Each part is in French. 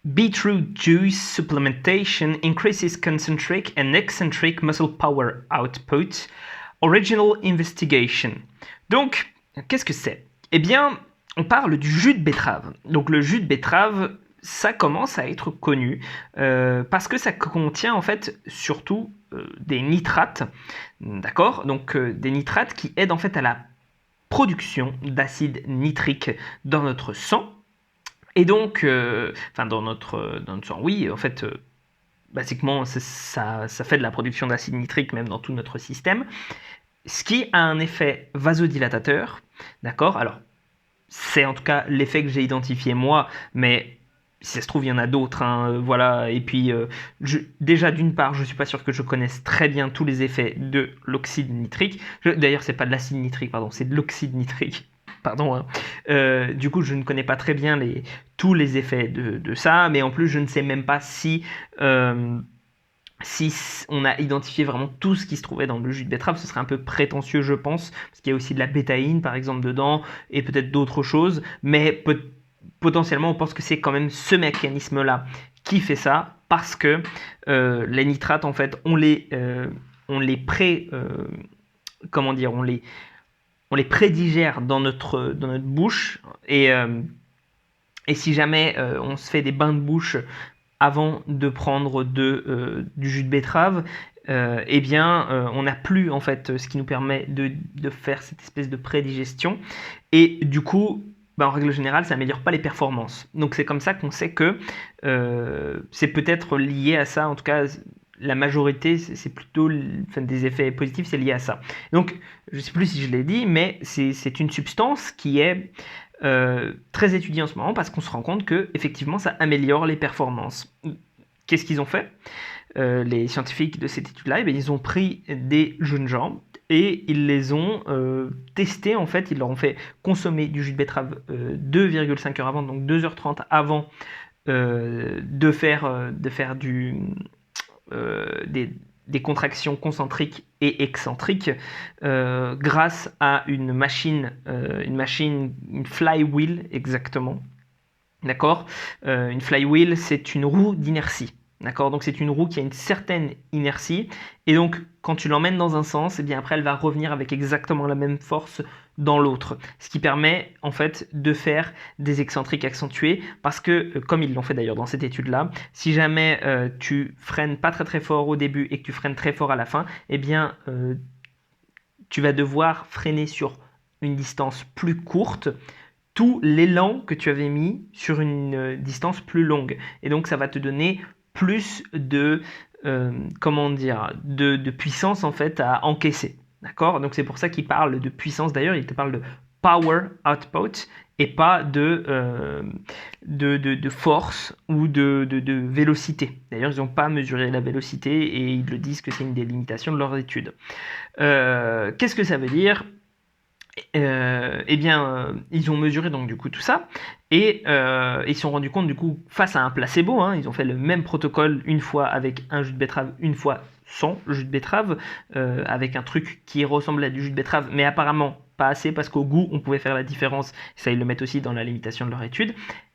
Beetroot juice supplementation increases concentric and eccentric muscle power output. Original investigation. Donc, qu'est-ce que c'est? Eh bien, on parle du jus de betterave. Donc le jus de betterave, ça commence à être connu parce que ça contient en fait surtout des nitrates, d'accord? Donc des nitrates qui aident en fait à la production d'acide nitrique dans notre sang. Et donc, dans notre sang, oui, en fait, basiquement, ça fait de la production d'acide nitrique même dans tout notre système, ce qui a un effet vasodilatateur, d'accord? Alors, c'est en tout cas l'effet que j'ai identifié moi, mais si ça se trouve, il y en a d'autres, hein, voilà. Et puis, déjà, d'une part, je ne suis pas sûr que je connaisse très bien tous les effets de l'oxyde nitrique. D'ailleurs, c'est pas de l'acide nitrique, pardon, c'est de l'oxyde nitrique. Pardon. Hein. Du coup, je ne connais pas très bien tous les effets de ça, mais en plus, je ne sais même pas si on a identifié vraiment tout ce qui se trouvait dans le jus de betterave. Ce serait un peu prétentieux, je pense, parce qu'il y a aussi de la bétaïne, par exemple, dedans, et peut-être d'autres choses, mais potentiellement, on pense que c'est quand même ce mécanisme-là qui fait ça, parce que les nitrates, en fait, on les prédigère dans notre bouche, et si jamais on se fait des bains de bouche avant de prendre du jus de betterave, eh bien, on n'a plus en fait ce qui nous permet de faire cette espèce de prédigestion, et du coup, en règle générale, ça améliore pas les performances. Donc c'est comme ça qu'on sait que c'est peut-être lié à ça. En tout cas, la majorité, c'est plutôt des effets positifs, c'est lié à ça. Donc, je ne sais plus si je l'ai dit, mais c'est une substance qui est très étudiée en ce moment parce qu'on se rend compte que effectivement, ça améliore les performances. Qu'est-ce qu'ils ont fait? Les scientifiques de cette étude-là, ils ont pris des jeunes gens et ils les ont testés. En fait, ils leur ont fait consommer du jus de betterave 2,5 heures avant, donc 2h30 avant de faire des contractions concentriques et excentriques grâce à une flywheel exactement. D'accord. Une flywheel, c'est une roue d'inertie. D'accord. Donc c'est une roue qui a une certaine inertie, et donc quand tu l'emmènes dans un sens, et bien après elle va revenir avec exactement la même force dans l'autre, ce qui permet en fait de faire des excentriques accentués, parce que comme ils l'ont fait d'ailleurs dans cette étude là, si jamais tu freines pas très très fort au début et que tu freines très fort à la fin, et bien tu vas devoir freiner sur une distance plus courte tout l'élan que tu avais mis sur une distance plus longue. Et donc ça va te donner plus de puissance en fait à encaisser. D'accord? Donc c'est pour ça qu'il parle de puissance. D'ailleurs, il te parle de power output et pas de force ou de vélocité. D'ailleurs, ils n'ont pas mesuré la vélocité et ils le disent que c'est une des limitations de leurs études. Qu'est-ce que ça veut dire? Ils ont mesuré donc du coup tout ça, et ils se sont rendus compte du coup face à un placebo, hein, ils ont fait le même protocole une fois avec un jus de betterave, une fois sans jus de betterave, avec un truc qui ressemble à du jus de betterave, mais apparemment pas assez parce qu'au goût on pouvait faire la différence. Ça, ils le mettent aussi dans la limitation de leur étude,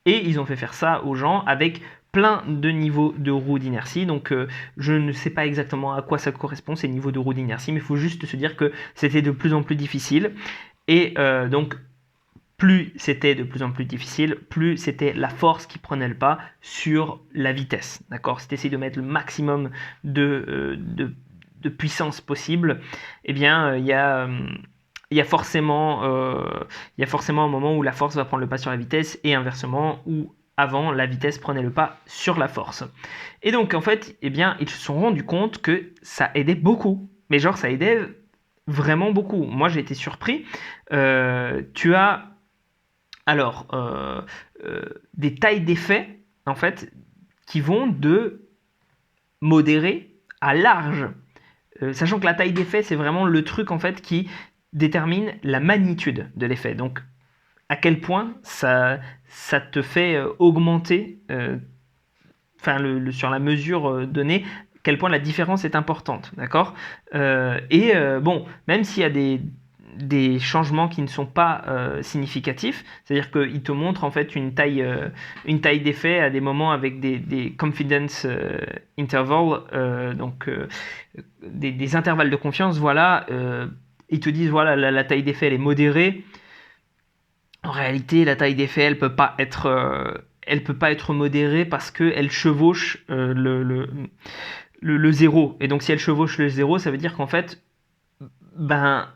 et ils ont fait faire ça aux gens avec plein de niveaux de roue d'inertie. Donc je ne sais pas exactement à quoi ça correspond ces niveaux de roue d'inertie, mais il faut juste se dire que c'était de plus en plus difficile. Et donc plus c'était de plus en plus difficile, plus c'était la force qui prenait le pas sur la vitesse. D'accord? Si tu essaies de mettre le maximum de puissance possible, eh bien il y a forcément un moment où la force va prendre le pas sur la vitesse, et inversement, où avant la vitesse prenait le pas sur la force. Et donc en fait, eh bien, ils se sont rendus compte que ça aidait beaucoup. Mais genre ça aidait vraiment beaucoup. Moi j'ai été surpris. Tu as alors des tailles d'effets en fait qui vont de modéré à large. Sachant que la taille d'effet, c'est vraiment le truc en fait qui détermine la magnitude de l'effet. Donc à quel point ça te fait augmenter, sur la mesure donnée, quel point la différence est importante, d'accord. Bon, même s'il y a des changements qui ne sont pas significatifs. C'est-à-dire qu'il te montre en fait une taille d'effet à des moments avec des confidence intervals, donc des intervalles de confiance. Voilà, ils te disent voilà la taille d'effet elle est modérée. En réalité, la taille d'effet elle peut pas être modérée parce qu'elle chevauche le 0. Et donc si elle chevauche le 0, ça veut dire qu'en fait, ben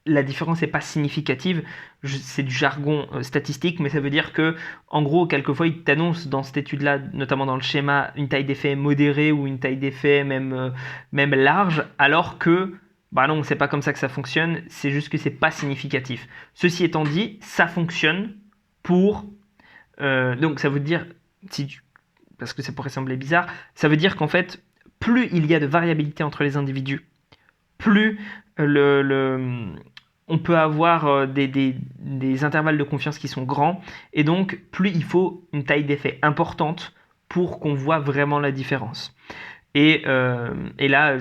la différence n'est pas significative. C'est du jargon statistique, mais ça veut dire que, en gros, quelquefois, ils t'annoncent dans cette étude-là, notamment dans le schéma, une taille d'effet modérée ou une taille d'effet même large, alors que, bah non, c'est pas comme ça que ça fonctionne, c'est juste que c'est pas significatif. Ceci étant dit, ça fonctionne pour... donc ça veut dire, parce que ça pourrait sembler bizarre, ça veut dire qu'en fait, plus il y a de variabilité entre les individus, plus on peut avoir des intervalles de confiance qui sont grands, et donc plus il faut une taille d'effet importante pour qu'on voit vraiment la différence. Et là,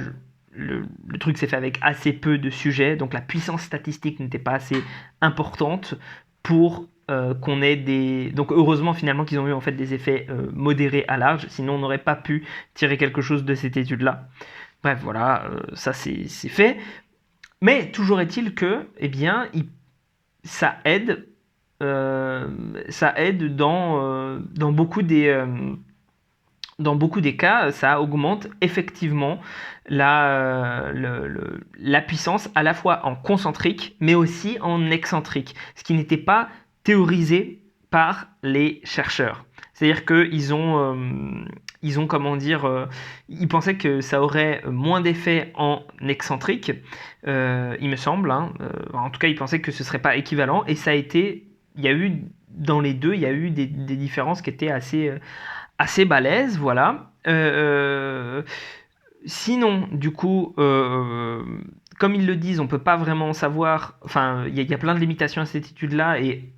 le truc s'est fait avec assez peu de sujets, donc la puissance statistique n'était pas assez importante pour qu'on ait des... Donc heureusement finalement qu'ils ont eu en fait des effets modérés à large, sinon on n'aurait pas pu tirer quelque chose de cette étude-là. Bref, voilà, ça c'est fait. Mais toujours est-il que, eh bien, ça aide dans beaucoup des cas, ça augmente effectivement la puissance à la fois en concentrique, mais aussi en excentrique, ce qui n'était pas théorisé par les chercheurs. C'est-à-dire qu'ils ont comment dire, ils pensaient que ça aurait moins d'effet en excentrique, il me semble. En tout cas, ils pensaient que ce serait pas équivalent, et ça a été, il y a eu dans les deux, il y a eu des différences qui étaient assez balèzes, voilà. Sinon, du coup, comme ils le disent, on peut pas vraiment savoir. Enfin, il y a plein de limitations à cette étude-là, et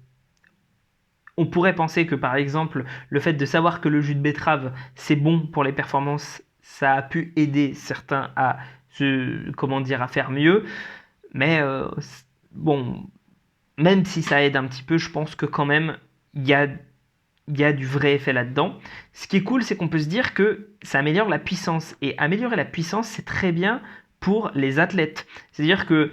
on pourrait penser que, par exemple, le fait de savoir que le jus de betterave, c'est bon pour les performances, ça a pu aider certains à à faire mieux. Mais bon, même si ça aide un petit peu, je pense que quand même, il y a du vrai effet là-dedans. Ce qui est cool, c'est qu'on peut se dire que ça améliore la puissance. Et améliorer la puissance, c'est très bien pour les athlètes. C'est-à-dire que,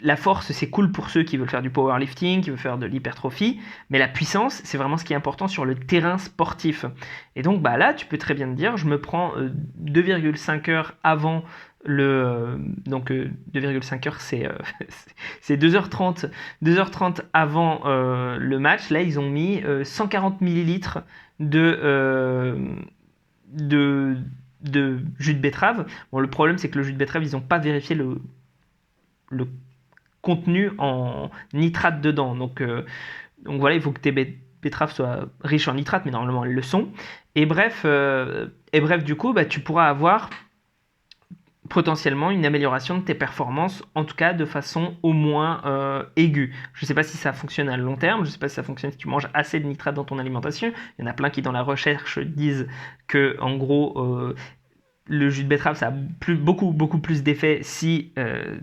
la force, c'est cool pour ceux qui veulent faire du powerlifting, qui veulent faire de l'hypertrophie, mais la puissance, c'est vraiment ce qui est important sur le terrain sportif. Et donc là, tu peux très bien te dire, je me prends 2,5 heures avant donc 2,5 heures, c'est 2h30 avant le match. Là, ils ont mis 140 millilitres de jus de betterave. Bon, le problème, c'est que le jus de betterave, ils n'ont pas vérifié le contenu en nitrate dedans. Donc voilà, il faut que tes betteraves soient riches en nitrate, mais normalement elles le sont. Et bref, du coup, tu pourras avoir potentiellement une amélioration de tes performances, en tout cas de façon au moins aiguë. Je ne sais pas si ça fonctionne à long terme, je ne sais pas si ça fonctionne si tu manges assez de nitrate dans ton alimentation. Il y en a plein qui dans la recherche disent que en gros le jus de betterave, ça a beaucoup plus d'effet si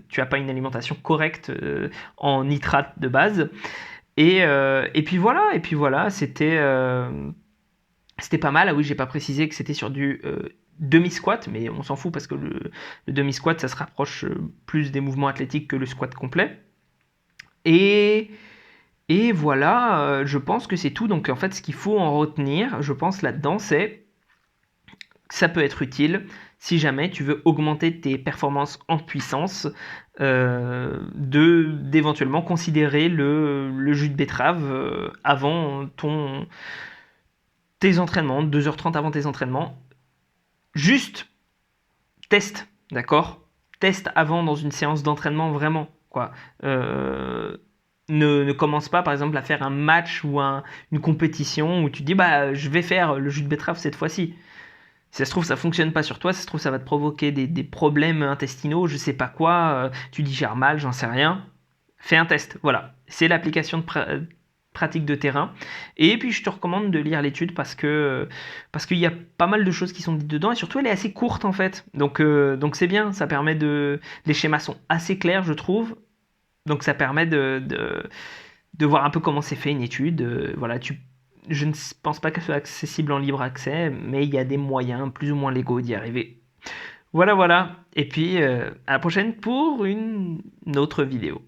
tu n'as pas une alimentation correcte en nitrate de base. Et puis voilà, c'était pas mal. Ah oui, j'ai pas précisé que c'était sur du demi-squat, mais on s'en fout parce que le demi-squat, ça se rapproche plus des mouvements athlétiques que le squat complet. Et voilà, je pense que c'est tout. Donc en fait, ce qu'il faut en retenir, je pense là-dedans, c'est ça peut être utile si jamais tu veux augmenter tes performances en puissance, d'éventuellement considérer le jus de betterave avant tes entraînements, 2h30 avant tes entraînements. Juste teste, d'accord ? Teste avant dans une séance d'entraînement vraiment, quoi. Ne commence pas par exemple à faire un match ou une compétition où tu dis je vais faire le jus de betterave cette fois-ci. Si ça se trouve, ça fonctionne pas sur toi, si ça se trouve, ça va te provoquer des problèmes intestinaux, je sais pas quoi, tu digères mal, j'en sais rien. Fais un test, voilà. C'est l'application pratique de terrain. Et puis je te recommande de lire l'étude parce qu'il y a pas mal de choses qui sont dites dedans et surtout elle est assez courte en fait. Donc c'est bien, ça permet les schémas sont assez clairs je trouve. Donc ça permet de voir un peu comment c'est fait une étude. Voilà, je ne pense pas qu'elle soit accessible en libre accès, mais il y a des moyens plus ou moins légaux d'y arriver. Voilà, voilà. Et puis à la prochaine pour une autre vidéo.